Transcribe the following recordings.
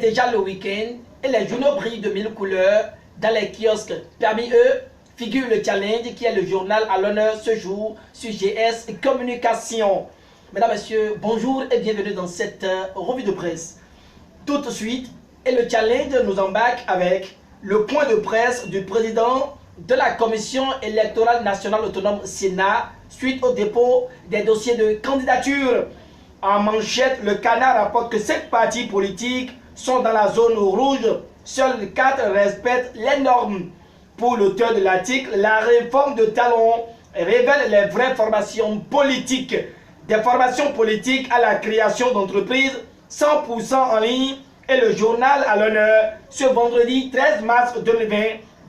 C'est déjà le week-end et les journaux brillent de mille couleurs dans les kiosques. Parmi eux figure le Challenge qui est le journal à l'honneur ce jour sur GS Communication. Mesdames, Messieurs, bonjour et bienvenue dans cette revue de presse. Tout de suite, et le Challenge nous embarque avec le point de presse du président de la Commission électorale nationale autonome Sénat suite au dépôt des dossiers de candidature. En manchette, le Canard rapporte que 5 partis politiques sont dans la zone rouge. Seuls 4 respectent les normes. Pour l'auteur de l'article, la réforme de Talon révèle les vraies formations politiques. Des formations politiques à la création d'entreprises 100% en ligne et le journal à l'honneur ce vendredi 13 mars 2020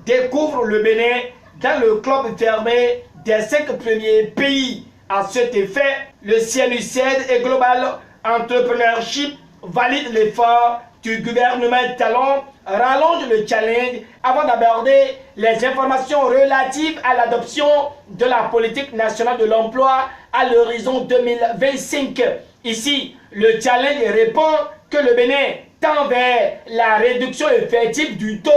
découvre le Bénin dans le club fermé des 5 premiers pays. À cet effet, le CNUCED et Global Entrepreneurship valide l'effort du gouvernement Talon, rallonge le Challenge avant d'aborder les informations relatives à l'adoption de la politique nationale de l'emploi à l'horizon 2025. Ici, le Challenge répond que le Bénin tend vers la réduction effective du taux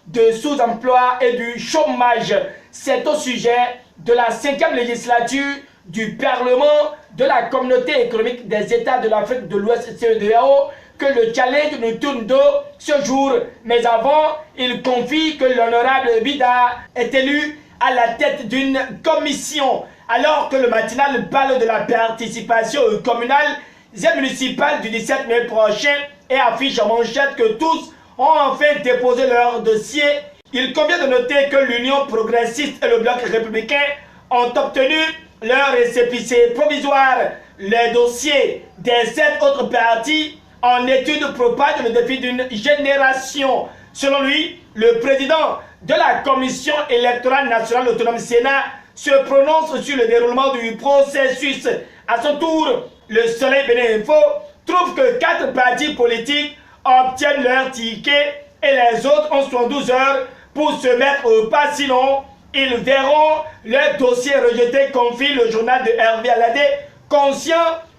de sous-emploi et du chômage. C'est au sujet de la 5e législature du Parlement de la Communauté économique des États de l'Afrique de l'Ouest CEDEAO que le Challenge nous tourne dos ce jour. Mais avant, il confie que l'honorable Bida est élu à la tête d'une commission. Alors que le matinal parle de la participation communale et municipale du 17 mai prochain et affiche en manchette que tous ont enfin déposé leur dossier, il convient de noter que l'Union progressiste et le Bloc républicain ont obtenu leur récépissé provisoire. Les dossiers des 7 autres partis en étude propagent le défi d'une génération. Selon lui, le président de la Commission électorale nationale autonome Sénat se prononce sur le déroulement du processus. À son tour, le Soleil Bénin Info trouve que 4 partis politiques obtiennent leur ticket et les autres ont 72 heures pour se mettre au pas, sinon ils verront leur dossier rejeté, confie le journal de Hervé Aladé, conscient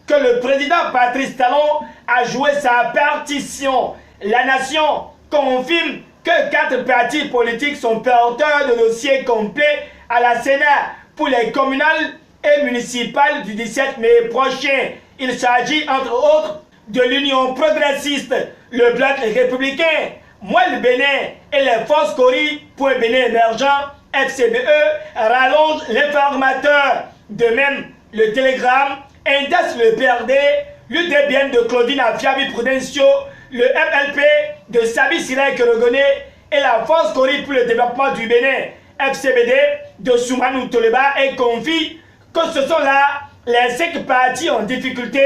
que le président Patrice Talon a joué sa partition. La Nation confirme que 4 partis politiques sont porteurs de dossiers complets à la Sénat pour les communales et municipales du 17 mai prochain. Il s'agit entre autres de l'Union progressiste, le Bloc républicain, Moi le Bénin et les forces Cori pour un Bénin émergent, FCBE, rallonge les formateurs. De même, le Télégramme, Index le PRD, l'UDBN de Claudine Afiabi Prudencio, le MLP de Sabi Sirek Regoné et la force Cori pour le développement du Bénin, FCBD de Soumanou Toleba, et confie que ce sont là les 5 partis en difficulté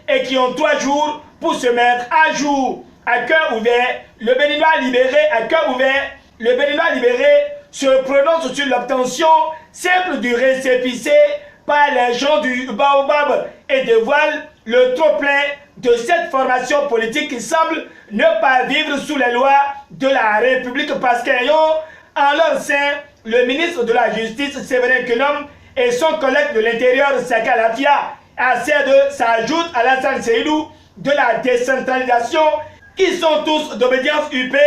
et qui ont 3 jours pour se mettre à jour. À cœur ouvert, le Béninois libéré, se prononce sur l'obtention simple du récépissé par les gens du Baobab et dévoile le trop-plein de cette formation politique qui semble ne pas vivre sous les lois de la République parce qu'ayant en leur sein le ministre de la Justice Séverin Kenom et son collègue de l'Intérieur Saka Lafia. À ces deux s'ajoute Alassane Seydou de la décentralisation qui sont tous d'obédience UP,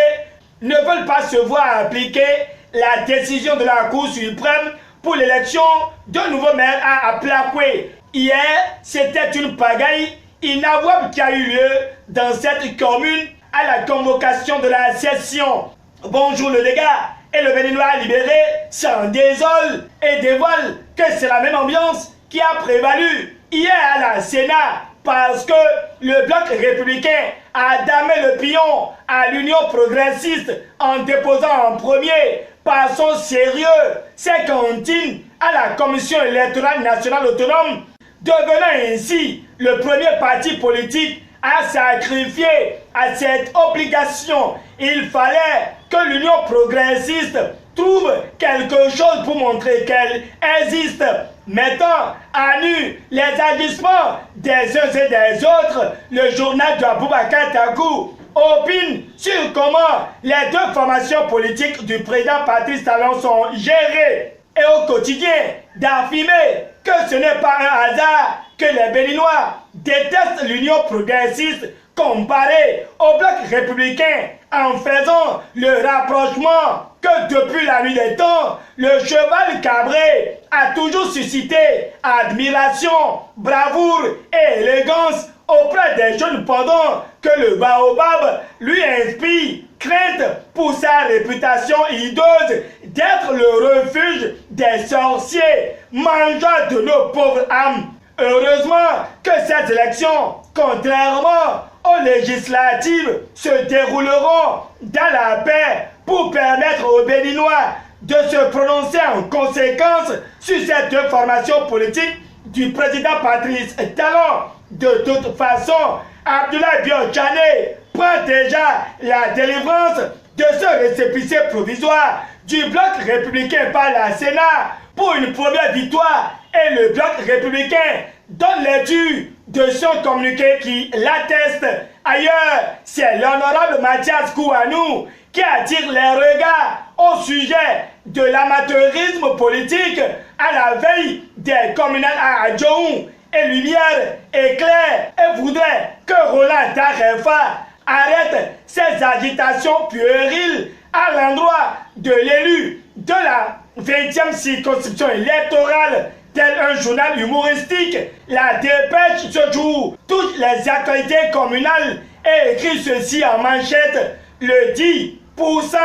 ne veulent pas se voir appliquer la décision de la Cour suprême pour l'élection d'un nouveau maire à Aplakwe. Hier, c'était une pagaille inavouable qui a eu lieu dans cette commune à la convocation de la session. Bonjour le dégât et le Béninois libéré s'en désole et dévoile que c'est la même ambiance qui a prévalu hier à la Sénat parce que le Bloc républicain a damé le pion à l'Union progressiste en déposant en premier par son sérieux ses cantines à la Commission électorale nationale autonome, devenant ainsi le premier parti politique à sacrifier à cette obligation. Il fallait que l'Union progressiste trouve quelque chose pour montrer qu'elle existe, mettant à nu les agissements des uns et des autres. Le journal de Aboubacar Takou opine sur comment les 2 formations politiques du président Patrice Talon sont gérées et au quotidien d'affirmer que ce n'est pas un hasard que les Béninois détestent l'Union progressiste comparé au bloc républicain en faisant le rapprochement que depuis la nuit des temps, le cheval cabré a toujours suscité admiration, bravoure et élégance auprès des jeunes pendant que le baobab lui inspire crainte pour sa réputation hideuse d'être le refuge des sorciers, mangeurs de nos pauvres âmes. Heureusement que ces élections, contrairement aux législatives, se dérouleront dans la paix pour permettre aux Béninois de se prononcer en conséquence sur ces deux formations politiques du président Patrice Talon. De toute façon, Abdoulaye Bio-Tchané prend déjà la délivrance de ce récépissé provisoire du bloc républicain par la Sénat pour une première victoire, et le bloc républicain donne lecture de son communiqué qui l'atteste. Ailleurs, c'est l'honorable Mathias Kouanou qui attire les regards au sujet de l'amateurisme politique à la veille des communales à Adjoum, et lumière éclaire et voudrait que Roland Tarefa arrête ses agitations puériles à l'endroit de l'élu de la 20e circonscription électorale. Tel un journal humoristique, la Dépêche ce jour touche les actualités communales et écrit ceci en manchette: le 10%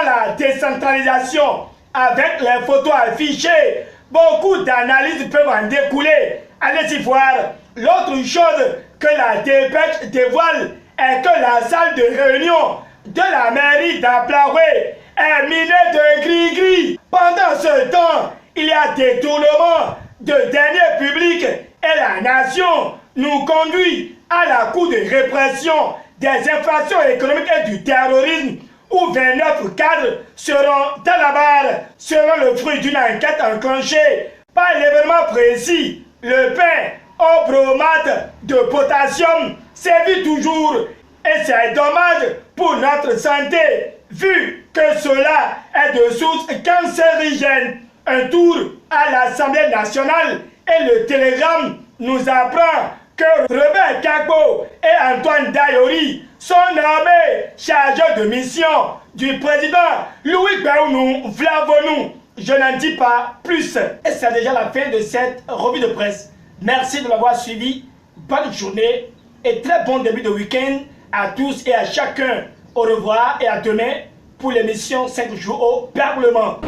la décentralisation. Avec les photos affichées, beaucoup d'analyses peuvent en découler. Allez-y voir. L'autre chose que la Dépêche dévoile est que la salle de réunion de la mairie d'Aplaoué est minée de gris-gris. Pendant ce temps, il y a détournement de deniers publics et la nation nous conduit à la cour de répression des infractions économiques et du terrorisme, où 29 cadres seront dans la barre, selon le fruit d'une enquête enclenchée par l'événement précis. Le pain au bromate de potassium sévit toujours, et c'est dommage pour notre santé, vu que cela est de source cancérigène. Un tour à l'Assemblée nationale et le télégramme nous apprend que Robert Kagbo et Antoine Dayori sont nommés chargeurs de mission du président Louis Béounou Vlavonou. Je n'en dis pas plus. Et c'est déjà la fin de cette revue de presse. Merci de l'avoir suivi. Bonne journée et très bon début de week-end à tous et à chacun. Au revoir et à demain pour l'émission 5 jours au Parlement.